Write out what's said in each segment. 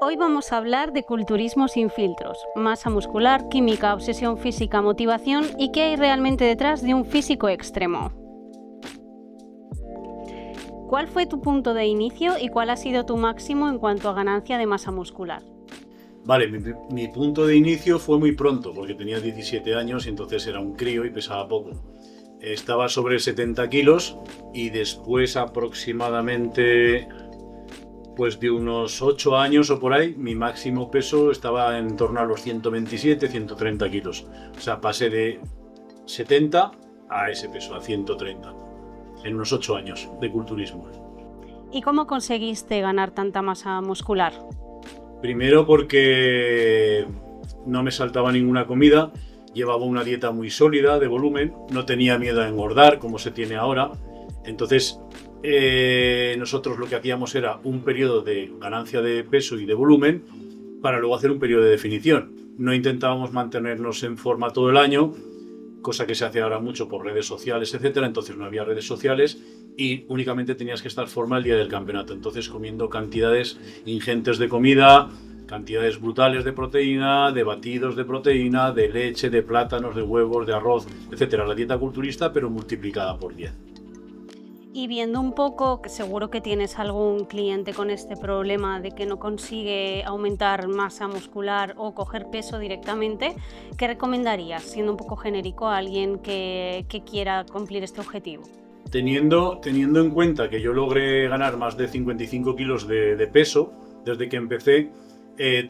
Hoy vamos a hablar de culturismo sin filtros, masa muscular, química, obsesión física, motivación y qué hay realmente detrás de un físico extremo. ¿Cuál fue tu punto de inicio y cuál ha sido tu máximo en cuanto a ganancia de masa muscular? Vale, mi punto de inicio fue muy pronto, porque tenía 17 años y entonces era un crío y pesaba poco. Estaba sobre 70 kilos y después aproximadamente pues de unos 8 años o por ahí, mi máximo peso estaba en torno a los 127, 130 kilos. O sea, pasé de 70 a ese peso, a 130, en unos 8 años de culturismo. ¿Y cómo conseguiste ganar tanta masa muscular? Primero porque no me saltaba ninguna comida, llevaba una dieta muy sólida de volumen, no tenía miedo a engordar como se tiene ahora. Entonces nosotros lo que hacíamos era un periodo de ganancia de peso y de volumen para luego hacer un periodo de definición. No intentábamos mantenernos en forma todo el año, cosa que se hace ahora mucho por redes sociales, etcétera. Entonces no había redes sociales y únicamente tenías que estar en forma el día del campeonato. Entonces comiendo cantidades ingentes de comida, cantidades brutales de proteína, de batidos de proteína, de leche, de plátanos, de huevos, de arroz, etcétera. La dieta culturista, pero multiplicada por 10. Y viendo un poco, que seguro que tienes algún cliente con este problema de que no consigue aumentar masa muscular o coger peso directamente, ¿qué recomendarías, siendo un poco genérico, a alguien que quiera cumplir este objetivo? Teniendo en cuenta que yo logré ganar más de 55 kilos de peso desde que empecé,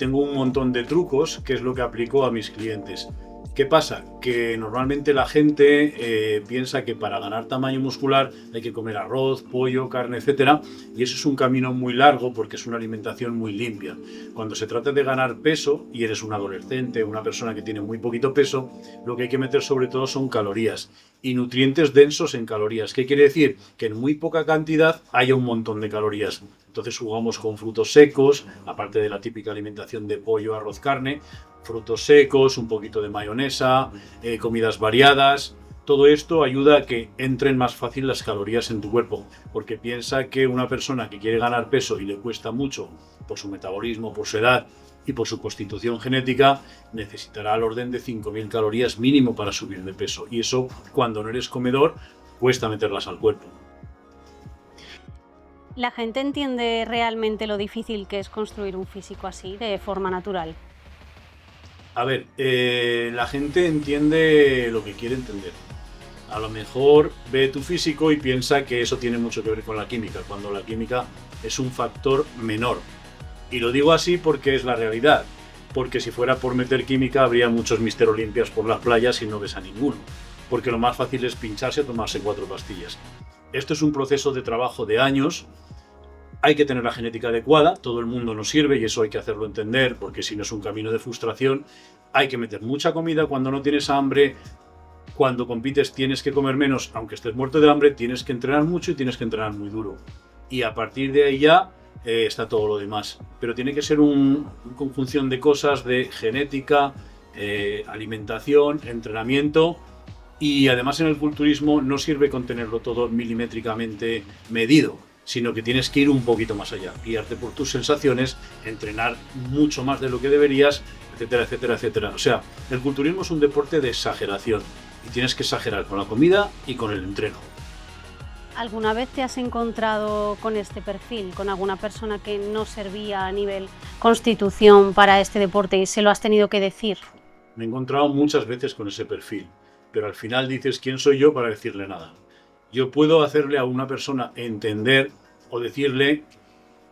tengo un montón de trucos, que es lo que aplico a mis clientes. ¿Qué pasa? Que normalmente la gente piensa que para ganar tamaño muscular hay que comer arroz, pollo, carne, etcétera, y eso es un camino muy largo porque es una alimentación muy limpia. Cuando se trata de ganar peso y eres un adolescente, una persona que tiene muy poquito peso, lo que hay que meter sobre todo son calorías y nutrientes densos en calorías. ¿Qué quiere decir? Que en muy poca cantidad haya un montón de calorías. Entonces jugamos con frutos secos, aparte de la típica alimentación de pollo, arroz, carne, frutos secos, un poquito de mayonesa, comidas variadas. Todo esto ayuda a que entren más fácil las calorías en tu cuerpo, porque piensa que una persona que quiere ganar peso y le cuesta mucho por su metabolismo, por su edad y por su constitución genética, necesitará al orden de 5.000 calorías mínimo para subir de peso. Y eso, cuando no eres comedor, cuesta meterlas al cuerpo. ¿La gente entiende realmente lo difícil que es construir un físico así, de forma natural? A ver, la gente entiende lo que quiere entender. A lo mejor ve tu físico y piensa que eso tiene mucho que ver con la química, cuando la química es un factor menor. Y lo digo así porque es la realidad. Porque si fuera por meter química habría muchos Mister Olympias por las playas y no ves a ninguno. Porque lo más fácil es pincharse o tomarse 4 pastillas. Esto es un proceso de trabajo de años. Hay que tener la genética adecuada, todo el mundo nos sirve y eso hay que hacerlo entender, porque si no es un camino de frustración. Hay que meter mucha comida cuando no tienes hambre. Cuando compites tienes que comer menos, aunque estés muerto de hambre, tienes que entrenar mucho y tienes que entrenar muy duro. Y a partir de ahí ya está todo lo demás. Pero tiene que ser una conjunción de cosas, de genética, alimentación, entrenamiento. Y además en el culturismo no sirve con tenerlo todo milimétricamente medido, sino que tienes que ir un poquito más allá, guiarte por tus sensaciones, entrenar mucho más de lo que deberías, etcétera, etcétera, etcétera. O sea, el culturismo es un deporte de exageración y tienes que exagerar con la comida y con el entreno. ¿Alguna vez te has encontrado con este perfil, con alguna persona que no servía a nivel constitución para este deporte y se lo has tenido que decir? Me he encontrado muchas veces con ese perfil, pero al final dices, ¿quién soy yo para decirle nada? Yo puedo hacerle a una persona entender o decirle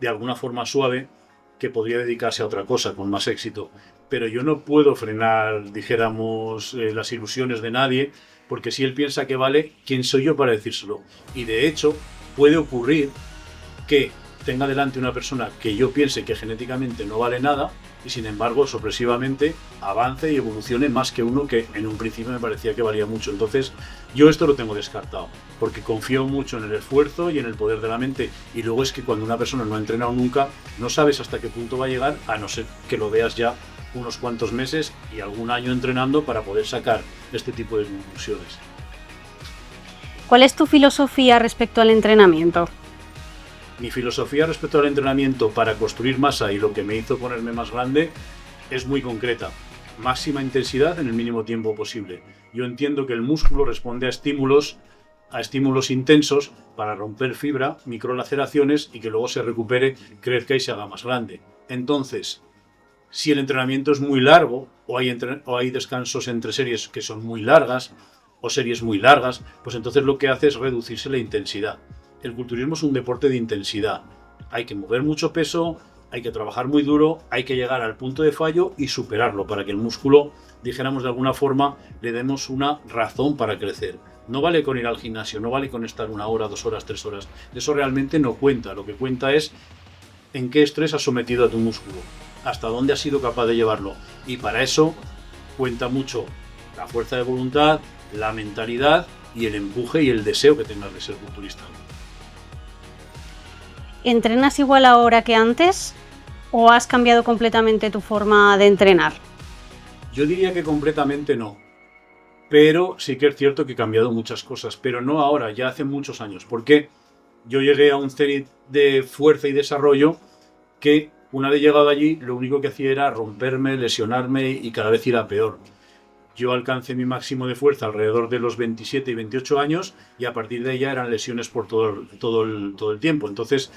de alguna forma suave que podría dedicarse a otra cosa con más éxito, pero yo no puedo frenar, dijéramos, las ilusiones de nadie, porque si él piensa que vale, ¿quién soy yo para decírselo? Y de hecho puede ocurrir que tenga delante una persona que yo piense que genéticamente no vale nada y sin embargo sorpresivamente avance y evolucione más que uno que en un principio me parecía que valía mucho. Entonces yo esto lo tengo descartado porque confío mucho en el esfuerzo y en el poder de la mente, y luego es que cuando una persona no ha entrenado nunca no sabes hasta qué punto va a llegar, a no ser que lo veas ya unos cuantos meses y algún año entrenando para poder sacar este tipo de conclusiones. ¿Cuál es tu filosofía respecto al entrenamiento? Mi filosofía respecto al entrenamiento para construir masa y lo que me hizo ponerme más grande es muy concreta. Máxima intensidad en el mínimo tiempo posible. Yo entiendo que el músculo responde a estímulos intensos para romper fibra, microlaceraciones y que luego se recupere, crezca y se haga más grande. Entonces, si el entrenamiento es muy largo o hay descansos entre series que son muy largas o series muy largas, pues entonces lo que hace es reducirse la intensidad. El culturismo es un deporte de intensidad. Hay que mover mucho peso, hay que trabajar muy duro, hay que llegar al punto de fallo y superarlo para que el músculo, dijéramos de alguna forma, le demos una razón para crecer. No vale con ir al gimnasio, no vale con estar 1 hora, 2 horas, 3 horas. Eso realmente no cuenta. Lo que cuenta es en qué estrés has sometido a tu músculo, hasta dónde has sido capaz de llevarlo. Y para eso cuenta mucho la fuerza de voluntad, la mentalidad y el empuje y el deseo que tengas de ser culturista. ¿Entrenas igual ahora que antes o has cambiado completamente tu forma de entrenar? Yo diría que completamente no. Pero sí que es cierto que he cambiado muchas cosas, pero no ahora, ya hace muchos años, porque yo llegué a un cenit de fuerza y desarrollo que una vez llegado allí lo único que hacía era romperme, lesionarme y cada vez ir a peor. Yo alcancé mi máximo de fuerza alrededor de los 27 y 28 años y a partir de ahí ya eran lesiones por todo el tiempo. Entonces,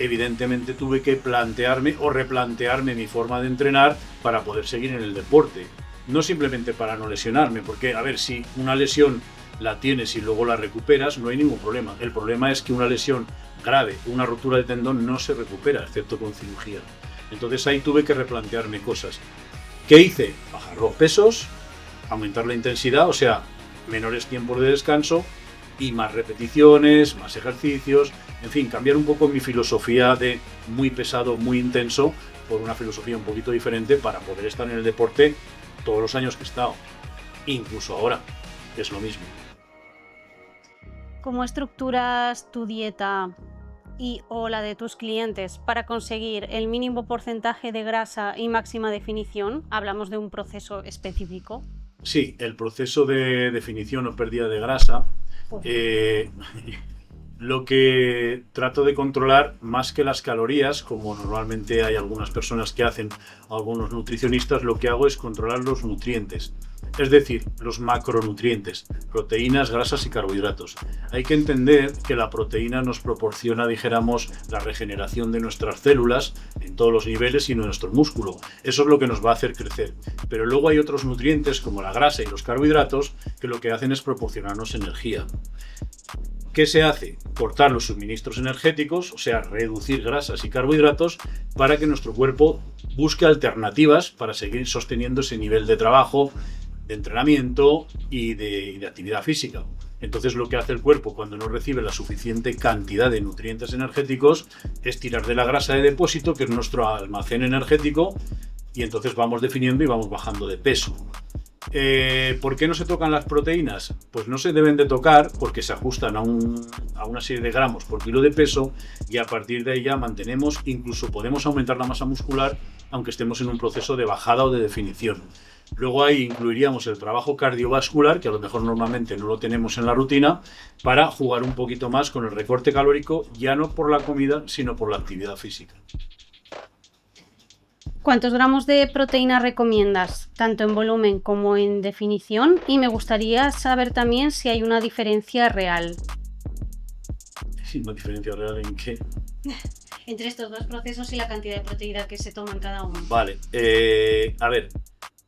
evidentemente tuve que plantearme o replantearme mi forma de entrenar para poder seguir en el deporte. No simplemente para no lesionarme, porque, a ver, si una lesión la tienes y luego la recuperas, no hay ningún problema. El problema es que una lesión grave, una rotura de tendón, no se recupera, excepto con cirugía. Entonces ahí tuve que replantearme cosas. ¿Qué hice? Bajar los pesos, aumentar la intensidad, o sea, menores tiempos de descanso y más repeticiones, más ejercicios, en fin, cambiar un poco mi filosofía de muy pesado, muy intenso, por una filosofía un poquito diferente para poder estar en el deporte todos los años que he estado, incluso ahora, que es lo mismo. ¿Cómo estructuras tu dieta y o la de tus clientes para conseguir el mínimo porcentaje de grasa y máxima definición? Hablamos de un proceso específico. Sí, el proceso de definición o pérdida de grasa, lo que trato de controlar más que las calorías, como normalmente hay algunas personas que hacen, algunos nutricionistas, lo que hago es controlar los nutrientes, es decir, los macronutrientes, proteínas, grasas y carbohidratos. Hay que entender que la proteína nos proporciona, dijéramos, la regeneración de nuestras células en todos los niveles y de nuestro músculo. Eso es lo que nos va a hacer crecer. Pero luego hay otros nutrientes como la grasa y los carbohidratos que lo que hacen es proporcionarnos energía. ¿Qué se hace? Cortar los suministros energéticos, o sea, reducir grasas y carbohidratos para que nuestro cuerpo busque alternativas para seguir sosteniendo ese nivel de trabajo, de entrenamiento y de actividad física. Entonces lo que hace el cuerpo cuando no recibe la suficiente cantidad de nutrientes energéticos es tirar de la grasa de depósito, que es nuestro almacén energético, y entonces vamos definiendo y vamos bajando de peso. ¿Por qué no se tocan las proteínas? Pues no se deben de tocar porque se ajustan a una serie de gramos por kilo de peso y a partir de ahí ya mantenemos, incluso podemos aumentar la masa muscular aunque estemos en un proceso de bajada o de definición. Luego ahí incluiríamos el trabajo cardiovascular, que a lo mejor normalmente no lo tenemos en la rutina, para jugar un poquito más con el recorte calórico, ya no por la comida, sino por la actividad física. ¿Cuántos gramos de proteína recomiendas, tanto en volumen como en definición? Y me gustaría saber también si hay una diferencia real. Sí, ¿una diferencia real en qué? Entre estos dos procesos y la cantidad de proteína que se toma en cada uno. Vale, a ver,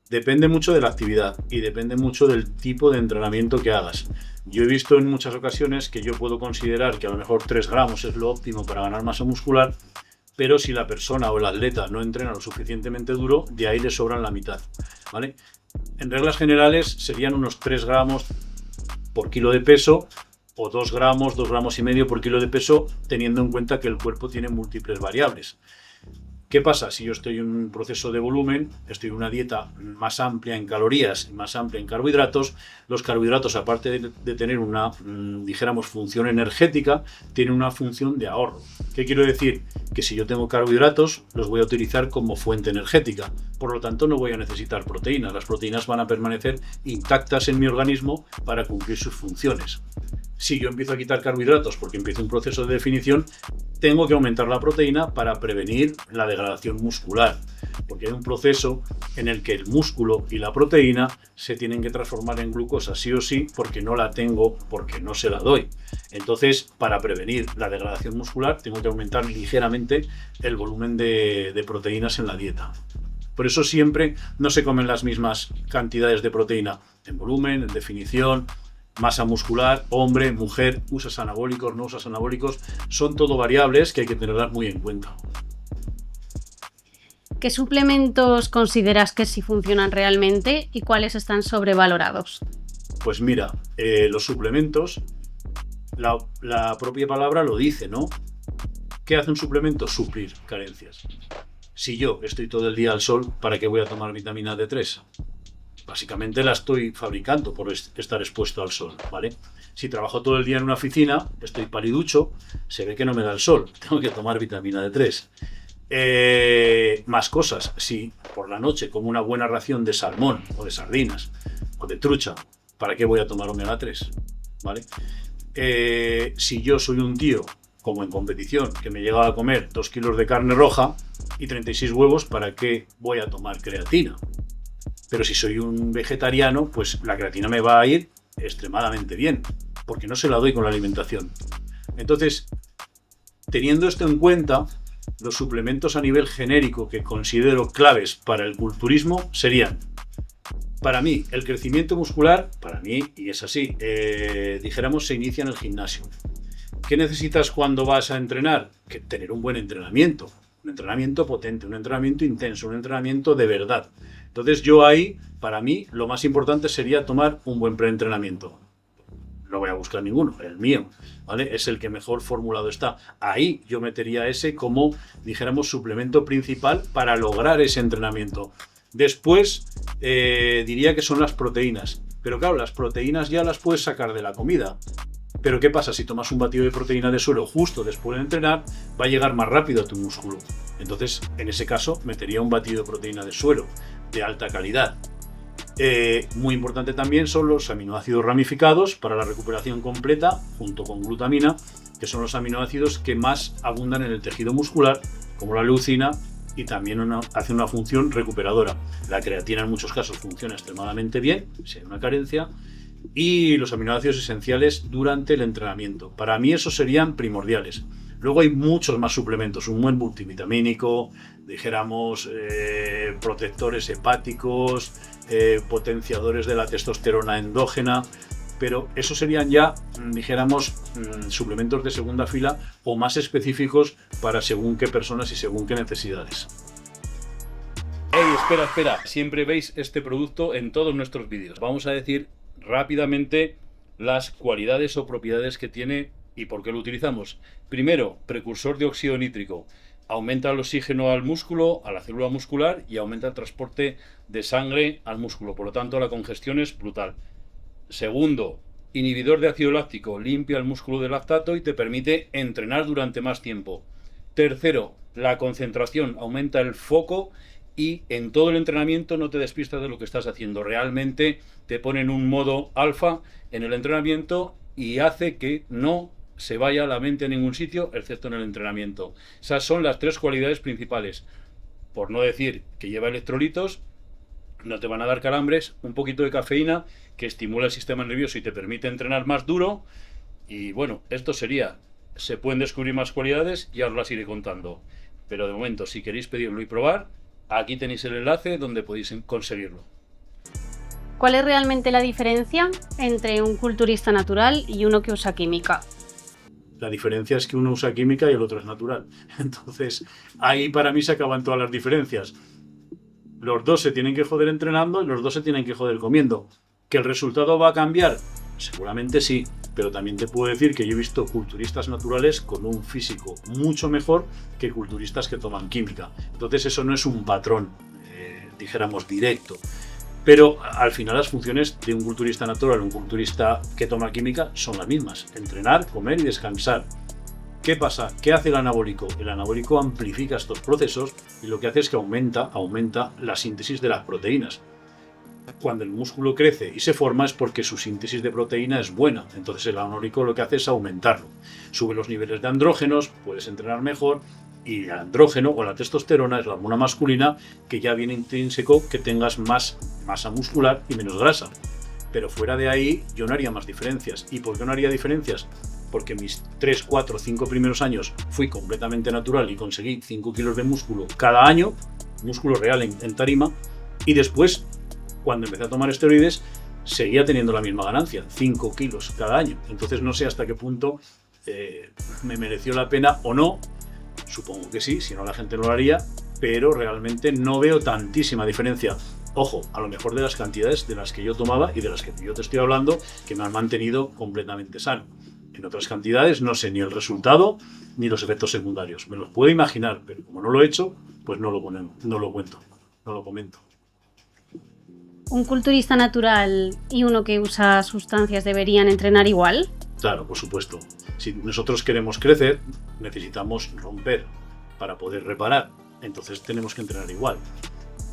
depende mucho de la actividad y depende mucho del tipo de entrenamiento que hagas. Yo he visto en muchas ocasiones que yo puedo considerar que a lo mejor 3 gramos es lo óptimo para ganar masa muscular, pero si la persona o el atleta no entrena lo suficientemente duro, de ahí le sobran la mitad, ¿vale? En reglas generales serían unos 3 gramos por kilo de peso o 2 gramos y medio por kilo de peso, teniendo en cuenta que el cuerpo tiene múltiples variables. ¿Qué pasa? Si yo estoy en un proceso de volumen, estoy en una dieta más amplia en calorías y más amplia en carbohidratos, los carbohidratos, aparte de tener una, dijéramos, función energética, tienen una función de ahorro. ¿Qué quiero decir? Que si yo tengo carbohidratos, los voy a utilizar como fuente energética. Por lo tanto, no voy a necesitar proteínas. Las proteínas van a permanecer intactas en mi organismo para cumplir sus funciones. Si yo empiezo a quitar carbohidratos porque empiezo un proceso de definición, tengo que aumentar la proteína para prevenir la degradación muscular, porque hay un proceso en el que el músculo y la proteína se tienen que transformar en glucosa sí o sí, porque no la tengo, porque no se la doy. Entonces, para prevenir la degradación muscular, tengo que aumentar ligeramente el volumen de proteínas en la dieta. Por eso siempre no se comen las mismas cantidades de proteína en volumen, en definición, masa muscular, hombre, mujer, usas anabólicos, no usas anabólicos, son todo variables que hay que tenerlas muy en cuenta. ¿Qué suplementos consideras que sí funcionan realmente y cuáles están sobrevalorados? Pues mira, los suplementos, la propia palabra lo dice, ¿no? ¿Qué hace un suplemento? Suplir carencias. Si yo estoy todo el día al sol, ¿para qué voy a tomar vitamina D3? Básicamente la estoy fabricando por estar expuesto al sol, ¿vale? Si trabajo todo el día en una oficina, estoy paliducho, se ve que no me da el sol, tengo que tomar vitamina D3. Más cosas, si por la noche como una buena ración de salmón o de sardinas o de trucha, ¿para qué voy a tomar omega 3? ¿Vale? Si yo soy un tío, como en competición, que me llega a comer 2 kilos de carne roja y 36 huevos, ¿para qué voy a tomar creatina? Pero si soy un vegetariano, pues la creatina me va a ir extremadamente bien, porque no se la doy con la alimentación. Entonces, teniendo esto en cuenta, los suplementos a nivel genérico que considero claves para el culturismo serían, para mí, el crecimiento muscular, para mí, y es así, dijéramos, se inicia en el gimnasio. ¿Qué necesitas cuando vas a entrenar? Que tener un buen entrenamiento, un entrenamiento potente, un entrenamiento intenso, un entrenamiento de verdad. Entonces yo ahí, para mí, lo más importante sería tomar un buen preentrenamiento. No voy a buscar ninguno, el mío, ¿vale? Es el que mejor formulado está. Ahí yo metería ese como, dijéramos, suplemento principal para lograr ese entrenamiento. Después diría que son las proteínas. Pero claro, las proteínas ya las puedes sacar de la comida. Pero ¿qué pasa? Si tomas un batido de proteína de suero justo después de entrenar, va a llegar más rápido a tu músculo. Entonces, en ese caso, metería un batido de proteína de suero de alta calidad. Muy importante también son los aminoácidos ramificados para la recuperación completa, junto con glutamina, que son los aminoácidos que más abundan en el tejido muscular, como la leucina, y también hace una función recuperadora. La creatina en muchos casos funciona extremadamente bien, si hay una carencia, y los aminoácidos esenciales durante el entrenamiento. Para mí esos serían primordiales. Luego hay muchos más suplementos, un buen multivitamínico, dijéramos protectores hepáticos, potenciadores de la testosterona endógena, pero esos serían ya, dijéramos, suplementos de segunda fila o más específicos para según qué personas y según qué necesidades. Hey, espera, siempre veis este producto en todos nuestros vídeos. Vamos a decir rápidamente las cualidades o propiedades que tiene y por qué lo utilizamos. Primero, precursor de óxido nítrico. Aumenta el oxígeno al músculo, a la célula muscular, y aumenta el transporte de sangre al músculo. Por lo tanto, la congestión es brutal. Segundo, inhibidor de ácido láctico. Limpia el músculo de lactato y te permite entrenar durante más tiempo. Tercero, la concentración. Aumenta el foco y en todo el entrenamiento no te despistas de lo que estás haciendo. Realmente te pone en un modo alfa en el entrenamiento y hace que no se vaya la mente a ningún sitio, excepto en el entrenamiento. Esas son las 3 cualidades principales. Por no decir que lleva electrolitos, no te van a dar calambres, un poquito de cafeína que estimula el sistema nervioso y te permite entrenar más duro. Y bueno, esto sería. Se pueden descubrir más cualidades, ya os las iré contando. Pero de momento, si queréis pedirlo y probar, aquí tenéis el enlace donde podéis conseguirlo. ¿Cuál es realmente la diferencia entre un culturista natural y uno que usa química? La diferencia es que uno usa química y el otro es natural. Entonces, ahí para mí se acaban todas las diferencias. Los dos se tienen que joder entrenando y los dos se tienen que joder comiendo. ¿Que el resultado va a cambiar? Seguramente sí, pero también te puedo decir que yo he visto culturistas naturales con un físico mucho mejor que culturistas que toman química. Entonces eso no es un patrón, dijéramos, directo. Pero al final las funciones de un culturista natural y un culturista que toma química son las mismas. Entrenar, comer y descansar. ¿Qué pasa? ¿Qué hace el anabólico? El anabólico amplifica estos procesos y lo que hace es que aumenta la síntesis de las proteínas. Cuando el músculo crece y se forma es porque su síntesis de proteína es buena. Entonces el anabólico lo que hace es aumentarlo. Sube los niveles de andrógenos, puedes entrenar mejor. Y el andrógeno o la testosterona es la hormona masculina que ya viene intrínseco que tengas más masa muscular y menos grasa. Pero fuera de ahí yo no haría más diferencias. ¿Y por qué no haría diferencias? Porque mis 3, 4, 5 primeros años fui completamente natural y conseguí 5 kilos de músculo cada año, músculo real en tarima, y después, cuando empecé a tomar esteroides, seguía teniendo la misma ganancia, 5 kilos cada año. Entonces no sé hasta qué punto me mereció la pena o no. Supongo que sí, si no la gente no lo haría, pero realmente no veo tantísima diferencia. Ojo, a lo mejor de las cantidades de las que yo tomaba y de las que yo te estoy hablando, que me han mantenido completamente sano. En otras cantidades no sé ni el resultado ni los efectos secundarios. Me los puedo imaginar, pero como no lo he hecho, pues no lo cuento, no lo comento. ¿Un culturista natural y uno que usa sustancias deberían entrenar igual? Claro, por supuesto. Si nosotros queremos crecer, necesitamos romper para poder reparar. Entonces tenemos que entrenar igual.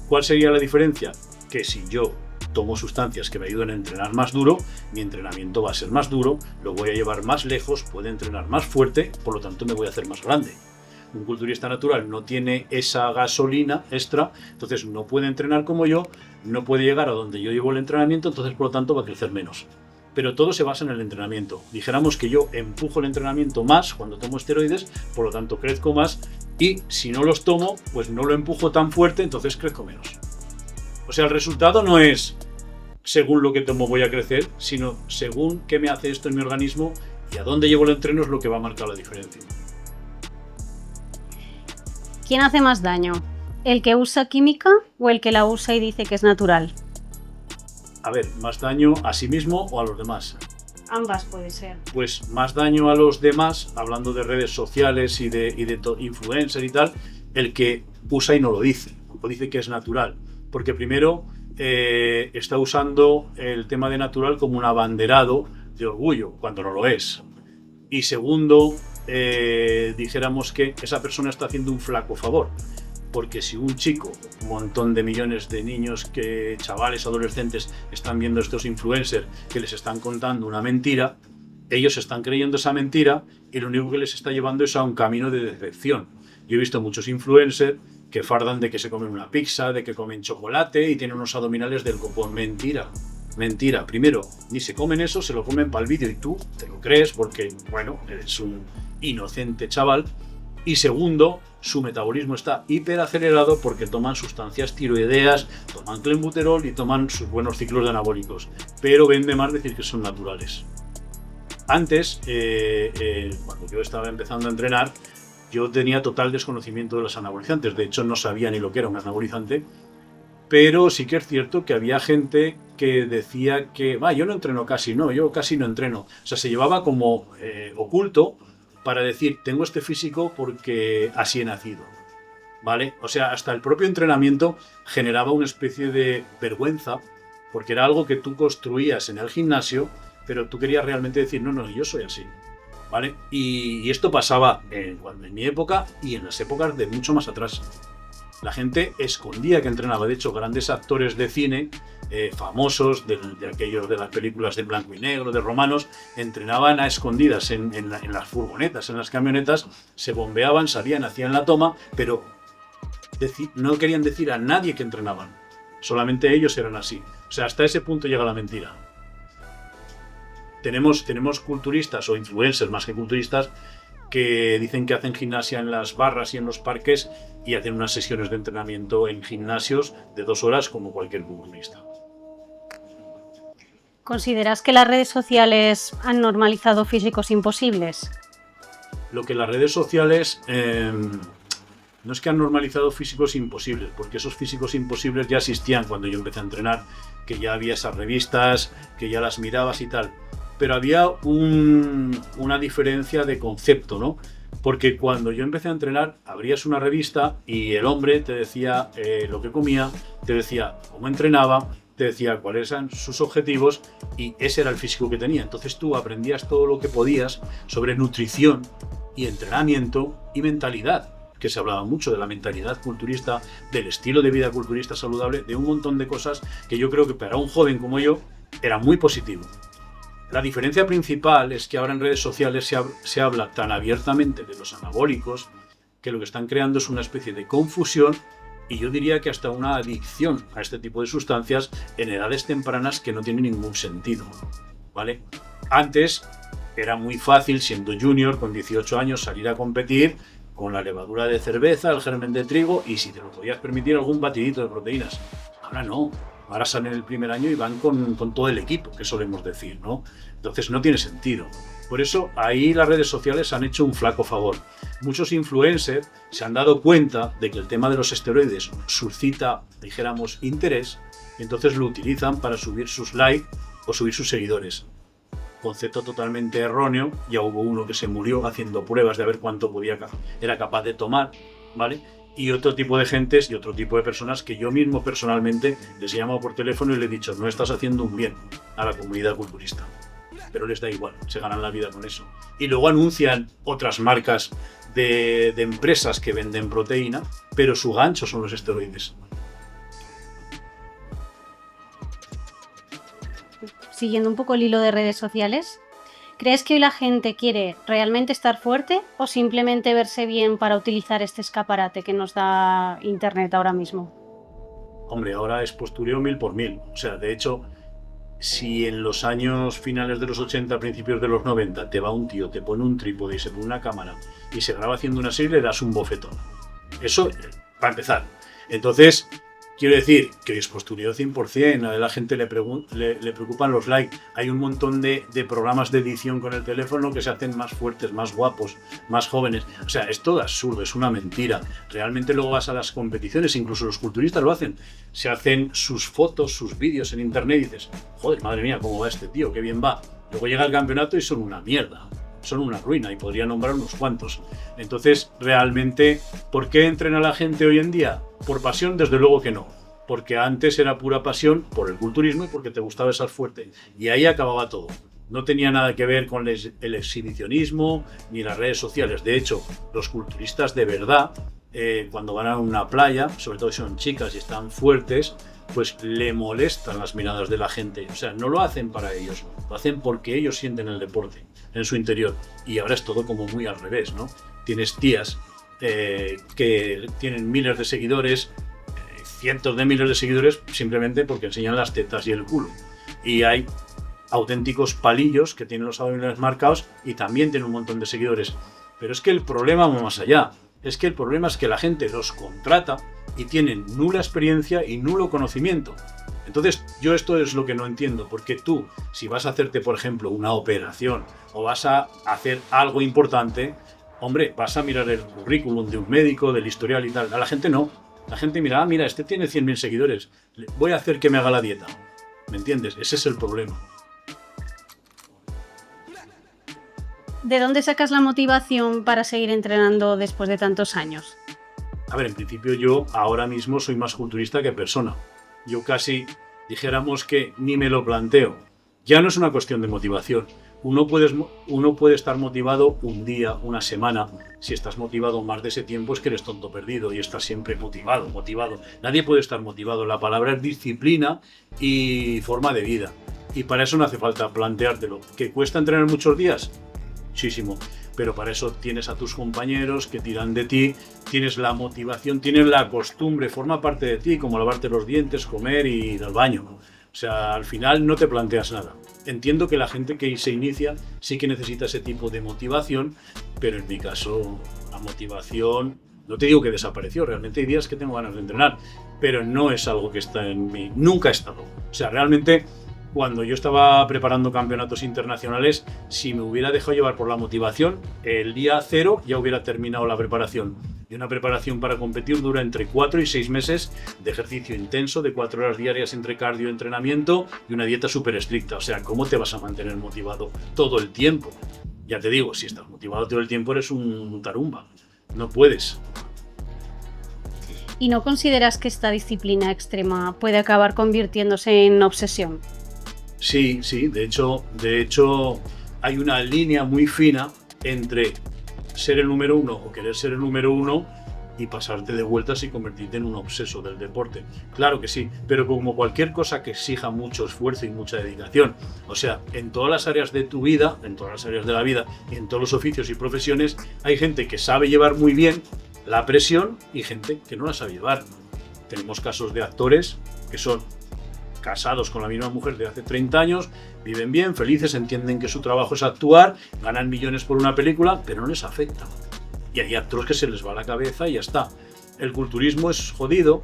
¿Cuál sería la diferencia? Que si yo tomo sustancias que me ayuden a entrenar más duro, mi entrenamiento va a ser más duro, lo voy a llevar más lejos, puedo entrenar más fuerte, por lo tanto me voy a hacer más grande. Un culturista natural no tiene esa gasolina extra, entonces no puede entrenar como yo, no puede llegar a donde yo llevo el entrenamiento, entonces por lo tanto va a crecer menos. Pero todo se basa en el entrenamiento. Dijéramos que yo empujo el entrenamiento más cuando tomo esteroides, por lo tanto crezco más, y si no los tomo, pues no lo empujo tan fuerte, entonces crezco menos. O sea, el resultado no es según lo que tomo voy a crecer, sino según qué me hace esto en mi organismo y a dónde llevo el entreno es lo que va a marcar la diferencia. ¿Quién hace más daño? ¿El que usa química o el que la usa y dice que es natural? A ver, ¿más daño a sí mismo o a los demás? Ambas puede ser. Pues más daño a los demás, hablando de redes sociales y de influencer y tal, el que usa y no lo dice, o dice que es natural. Porque primero está usando el tema de natural como un abanderado de orgullo, cuando no lo es. Y segundo, dijéramos que esa persona está haciendo un flaco favor. Porque si un chico, un montón de millones de niños, chavales, adolescentes, están viendo estos influencers que les están contando una mentira, ellos están creyendo esa mentira y lo único que les está llevando es a un camino de decepción. Yo he visto muchos influencers que fardan de que se comen una pizza, de que comen chocolate y tienen unos abdominales del copón. Mentira. Mentira. Primero, ni se comen eso, se lo comen para el vídeo y tú te lo crees porque, bueno, eres un inocente chaval. Y segundo, su metabolismo está hiperacelerado porque toman sustancias tiroideas, toman clenbuterol y toman sus buenos ciclos de anabólicos. Pero vende más decir que son naturales. Antes, cuando yo estaba empezando a entrenar, yo tenía total desconocimiento de los anabolizantes. De hecho, no sabía ni lo que era un anabolizante. Pero sí que es cierto que había gente que decía que yo no entreno casi, no, yo casi no entreno. O sea, se llevaba como oculto para decir, tengo este físico porque así he nacido, ¿vale? O sea, hasta el propio entrenamiento generaba una especie de vergüenza, porque era algo que tú construías en el gimnasio, pero tú querías realmente decir, no, yo soy así, ¿vale? Y esto pasaba en mi época y en las épocas de mucho más atrás. La gente escondía que entrenaba. De hecho, grandes actores de cine, famosos, de aquellos de las películas de blanco y negro, de romanos, entrenaban a escondidas en las furgonetas, en las camionetas, se bombeaban, salían, hacían la toma, pero no querían decir a nadie que entrenaban. Solamente ellos eran así. O sea, hasta ese punto llega la mentira. Tenemos culturistas o influencers más que culturistas que dicen que hacen gimnasia en las barras y en los parques y hacen unas sesiones de entrenamiento en gimnasios de 2 horas como cualquier culturista. ¿Consideras que las redes sociales han normalizado físicos imposibles? Lo que las redes sociales no es que han normalizado físicos imposibles, porque esos físicos imposibles ya existían cuando yo empecé a entrenar, que ya había esas revistas, que ya las mirabas y tal. Pero había una diferencia de concepto, ¿no? Porque cuando yo empecé a entrenar, abrías una revista y el hombre te decía lo que comía, te decía cómo entrenaba, te decía cuáles eran sus objetivos y ese era el físico que tenía. Entonces tú aprendías todo lo que podías sobre nutrición y entrenamiento y mentalidad. que se hablaba mucho de la mentalidad culturista, del estilo de vida culturista saludable, de un montón de cosas que yo creo que para un joven como yo era muy positivo. La diferencia principal es que ahora en redes sociales se habla tan abiertamente de los anabólicos que lo que están creando es una especie de confusión y yo diría que hasta una adicción a este tipo de sustancias en edades tempranas que no tiene ningún sentido, ¿vale? Antes era muy fácil, siendo junior, con 18 años, salir a competir con la levadura de cerveza, el germen de trigo y si te lo podías permitir algún batidito de proteínas. Ahora no. Ahora salen el primer año y van con todo el equipo, que solemos decir, ¿no? Entonces no tiene sentido. Por eso ahí las redes sociales han hecho un flaco favor. Muchos influencers se han dado cuenta de que el tema de los esteroides suscita, dijéramos, interés, y entonces lo utilizan para subir sus likes o subir sus seguidores. Concepto totalmente erróneo. Ya hubo uno que se murió haciendo pruebas de ver cuánto era capaz de tomar, ¿vale? Y otro tipo de gentes y otro tipo de personas que yo mismo personalmente les he llamado por teléfono y les he dicho, no estás haciendo un bien a la comunidad culturista. Pero les da igual, se ganan la vida con eso. Y luego anuncian otras marcas de empresas que venden proteína, pero su gancho son los esteroides. Siguiendo un poco el hilo de redes sociales, ¿crees que hoy la gente quiere realmente estar fuerte o simplemente verse bien para utilizar este escaparate que nos da Internet ahora mismo? Hombre, ahora es postureo 1000 por 1000. O sea, de hecho, si en los años finales de los 80, principios de los 90, te va un tío, te pone un trípode y se pone una cámara y se graba haciendo una serie, le das un bofetón. Eso, para empezar. Entonces, quiero decir que hoy es postureo 100%, a la gente le preocupan los likes. Hay un montón de programas de edición con el teléfono que se hacen más fuertes, más guapos, más jóvenes. O sea, es todo absurdo, es una mentira. Realmente luego vas a las competiciones, incluso los culturistas lo hacen. Se hacen sus fotos, sus vídeos en internet y dices, joder, madre mía, cómo va este tío, qué bien va. Luego llega el campeonato y son una mierda. Son una ruina y podría nombrar unos cuantos. Entonces, realmente, ¿por qué entrena la gente hoy en día? ¿Por pasión? Desde luego que no. Porque antes era pura pasión por el culturismo y porque te gustaba estar fuerte. Y ahí acababa todo. No tenía nada que ver con el exhibicionismo ni las redes sociales. De hecho, los culturistas de verdad, cuando van a una playa, sobre todo si son chicas y están fuertes, pues le molestan las miradas de la gente. O sea, no lo hacen para ellos, lo hacen porque ellos sienten el deporte en su interior. Y ahora es todo como muy al revés, ¿no? Tienes tías que tienen miles de seguidores, cientos de miles de seguidores, simplemente porque enseñan las tetas y el culo. Y hay auténticos palillos que tienen los abdominales marcados y también tienen un montón de seguidores. Pero es que el problema va más allá. Es que el problema es que la gente los contrata y tienen nula experiencia y nulo conocimiento. Entonces, yo esto es lo que no entiendo, porque tú, si vas a hacerte, por ejemplo, una operación o vas a hacer algo importante, hombre, vas a mirar el currículum de un médico, del historial y tal. A la gente no. La gente mira, mira, este tiene 100.000 seguidores, voy a hacer que me haga la dieta. ¿Me entiendes? Ese es el problema. ¿De dónde sacas la motivación para seguir entrenando después de tantos años? A ver, en principio yo ahora mismo soy más culturista que persona. Yo casi, dijéramos que ni me lo planteo. Ya no es una cuestión de motivación. Uno puede estar motivado un día, una semana. Si estás motivado más de ese tiempo es que eres tonto perdido y estás siempre motivado. Nadie puede estar motivado. La palabra es disciplina y forma de vida. Y para eso no hace falta planteártelo. ¿Que cuesta entrenar muchos días? Muchísimo. Pero para eso tienes a tus compañeros que tiran de ti, tienes la motivación, tienes la costumbre, forma parte de ti, como lavarte los dientes, comer y ir al baño. O sea, al final no te planteas nada. Entiendo que la gente que se inicia sí que necesita ese tipo de motivación, pero en mi caso la motivación, no te digo que desapareció, realmente hay días que tengo ganas de entrenar, pero no es algo que está en mí, nunca ha estado. O sea, realmente cuando yo estaba preparando campeonatos internacionales, si me hubiera dejado llevar por la motivación, el día 0 ya hubiera terminado la preparación. Y una preparación para competir dura entre 4 y 6 meses de ejercicio intenso, de 4 horas diarias entre cardio y entrenamiento y una dieta súper estricta. O sea, ¿cómo te vas a mantener motivado todo el tiempo? Ya te digo, si estás motivado todo el tiempo eres un tarumba. No puedes. ¿Y no consideras que esta disciplina extrema puede acabar convirtiéndose en obsesión? Sí, de hecho hay una línea muy fina entre ser el número uno o querer ser el número uno y pasarte de vueltas y convertirte en un obseso del deporte. Claro que sí, pero como cualquier cosa que exija mucho esfuerzo y mucha dedicación, o sea, en todas las áreas de tu vida, en todas las áreas de la vida y en todos los oficios y profesiones, hay gente que sabe llevar muy bien la presión y gente que no la sabe llevar. Tenemos casos de actores que son casados con la misma mujer de hace 30 años, viven bien, felices, entienden que su trabajo es actuar, ganan millones por una película, pero no les afecta. Y hay actores que se les va la cabeza y ya está. El culturismo es jodido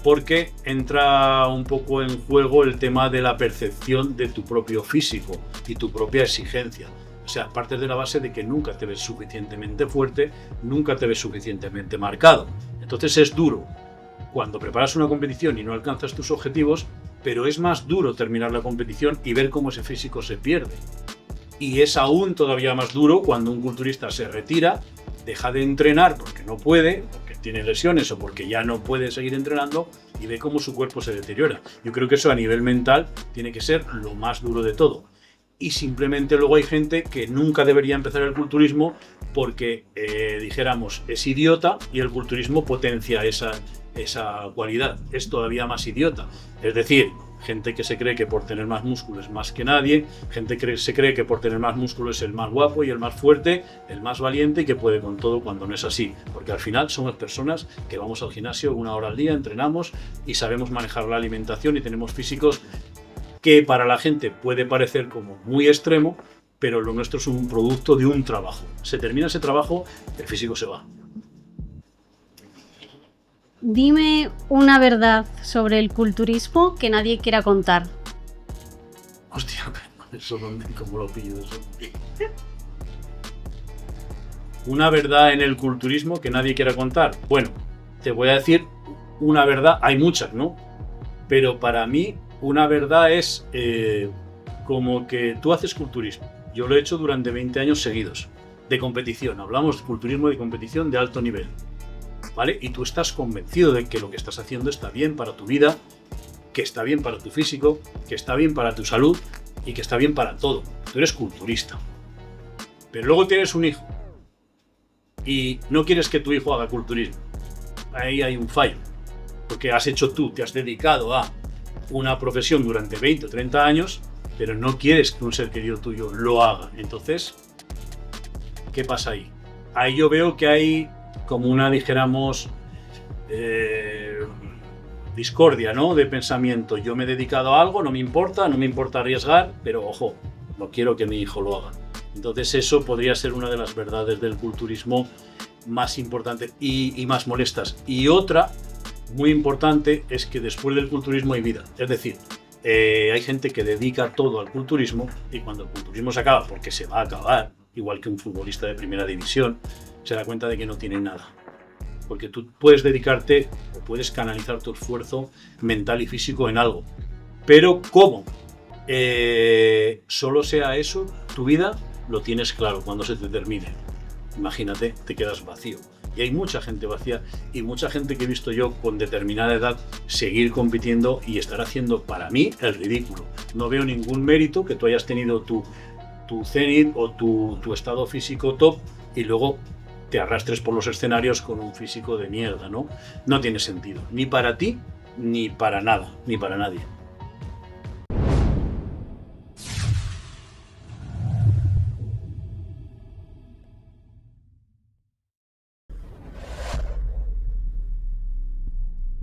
porque entra un poco en juego el tema de la percepción de tu propio físico y tu propia exigencia. O sea, partes de la base de que nunca te ves suficientemente fuerte, nunca te ves suficientemente marcado. Entonces es duro cuando preparas una competición y no alcanzas tus objetivos, pero es más duro terminar la competición y ver cómo ese físico se pierde. Y es aún todavía más duro cuando un culturista se retira, deja de entrenar porque no puede, porque tiene lesiones o porque ya no puede seguir entrenando y ve cómo su cuerpo se deteriora. Yo creo que eso a nivel mental tiene que ser lo más duro de todo. Y simplemente luego hay gente que nunca debería empezar el culturismo porque, dijéramos, es idiota y el culturismo potencia esa cualidad. Es todavía más idiota. Es decir, gente que se cree que por tener más músculo es más que nadie, gente que se cree que por tener más músculo es el más guapo y el más fuerte, el más valiente y que puede con todo cuando no es así. Porque al final somos personas que vamos al gimnasio 1 hora al día, entrenamos y sabemos manejar la alimentación y tenemos físicos que para la gente puede parecer como muy extremo, pero lo nuestro es un producto de un trabajo. Se termina ese trabajo, el físico se va. Dime una verdad sobre el culturismo que nadie quiera contar. Hostia, eso ¿cómo lo pillo eso? Una verdad en el culturismo que nadie quiera contar. Bueno, te voy a decir una verdad, hay muchas, ¿no? Pero para mí una verdad es como que tú haces culturismo. Yo lo he hecho durante 20 años seguidos, de competición. Hablamos de culturismo de competición de alto nivel, ¿vale? Y tú estás convencido de que lo que estás haciendo está bien para tu vida, que está bien para tu físico, que está bien para tu salud y que está bien para todo. Tú eres culturista. Pero luego tienes un hijo y no quieres que tu hijo haga culturismo. Ahí hay un fallo. Porque te has dedicado a una profesión durante 20 o 30 años, pero no quieres que un ser querido tuyo lo haga. Entonces, ¿qué pasa ahí? Ahí yo veo que hay como una, dijéramos, discordia, ¿no? De pensamiento. Yo me he dedicado a algo, no me importa arriesgar, pero ojo, no quiero que mi hijo lo haga. Entonces eso podría ser una de las verdades del culturismo más importantes y más molestas. Y otra muy importante es que después del culturismo hay vida. Es decir, hay gente que dedica todo al culturismo y cuando el culturismo se acaba, porque se va a acabar, igual que un futbolista de primera división, se da cuenta de que no tiene nada. Porque tú puedes dedicarte o puedes canalizar tu esfuerzo mental y físico en algo. Pero ¿cómo? Solo sea eso, tu vida lo tienes claro cuando se te termine. Imagínate, te quedas vacío. Y hay mucha gente vacía y mucha gente que he visto yo con determinada edad seguir compitiendo y estar haciendo para mí el ridículo. No veo ningún mérito que tú hayas tenido tu cenit o tu estado físico top y luego te arrastres por los escenarios con un físico de mierda, ¿no? No tiene sentido, ni para ti, ni para nada, ni para nadie.